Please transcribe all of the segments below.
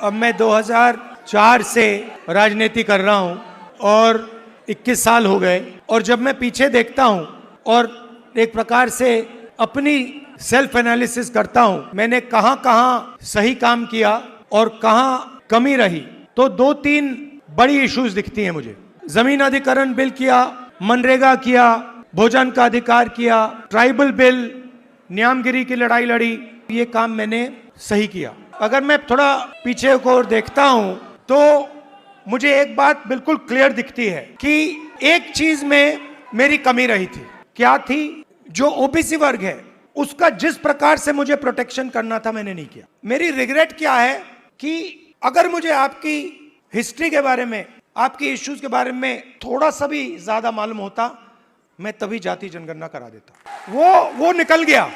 अब मैं 2004 से राजनीति कर रहा हूं और 21 साल हो गए। और जब मैं पीछे देखता हूं और एक प्रकार से अपनी सेल्फ एनालिसिस करता हूं, मैंने कहां कहां सही काम किया और कहां कमी रही, तो 2-3 बड़ी इश्यूज दिखती हैं मुझे। जमीन अधिग्रहण बिल किया, मनरेगा किया, भोजन का अधिकार किया, ट्राइबल बिल, न्यामगिरी की लड़ाई लड़ी, ये काम मैंने सही किया। अगर मैं थोड़ा पीछे को देखता हूं तो मुझे एक बात बिल्कुल क्लियर दिखती है कि एक चीज में मेरी कमी रही थी। क्या थी? जो ओबीसी वर्ग है उसका जिस प्रकार से मुझे प्रोटेक्शन करना था मैंने नहीं किया। मेरी रिग्रेट क्या है कि अगर मुझे आपकी हिस्ट्री के बारे में, आपकी इश्यूज के बारे में थोड़ा सा भी ज्यादा मालूम होता, मैं तभी जाति जनगणना करा देता। वो निकल गया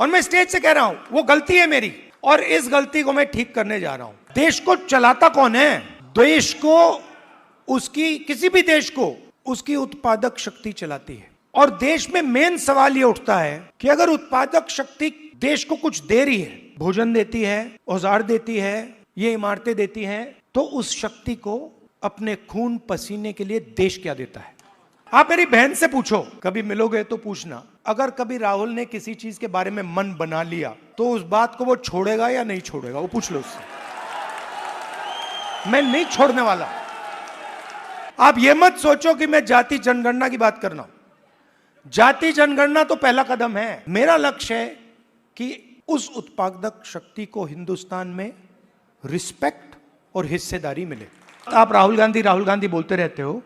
और मैं स्टेज से कह रहा हूं वो गलती है मेरी और इस गलती को मैं ठीक करने जा रहा हूं। देश को चलाता कौन है? देश को उसकी, किसी भी देश को उसकी उत्पादक शक्ति चलाती है। और देश में मेन सवाल ये उठता है कि अगर उत्पादक शक्ति देश को कुछ दे रही है, भोजन देती है, औजार देती है, ये इमारतें देती हैं, तो उस शक्ति को अपने खून पसीने के लिए देश क्या देता है? आप मेरी बहन से पूछो, कभी मिलोगे तो पूछना, अगर कभी राहुल ने किसी चीज के बारे में मन बना लिया तो उस बात को वो छोड़ेगा या नहीं छोड़ेगा? वो पूछ लो उससे। मैं नहीं छोड़ने वाला। आप ये मत सोचो कि मैं जाति जनगणना की बात करना हूं। जाति जनगणना तो पहला कदम है। मेरा लक्ष्य है कि उस उत्पादक शक्ति को हिंदुस्तान में रिस्पेक्ट और हिस्सेदारी मिले। आप राहुल गांधी बोलते रहते हो,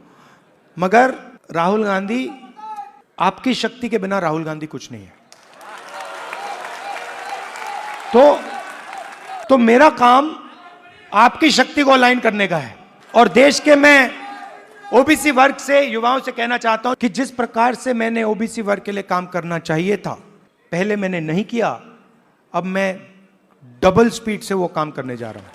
मगर राहुल गांधी, आपकी शक्ति के बिना राहुल गांधी कुछ नहीं है। तो मेरा काम आपकी शक्ति को अलाइन करने का है। और देश के मैं ओबीसी वर्ग से, युवाओं से कहना चाहता हूं कि जिस प्रकार से मैंने ओबीसी वर्ग के लिए काम करना चाहिए था, पहले मैंने नहीं किया, अब मैं डबल स्पीड से वो काम करने जा रहा हूं।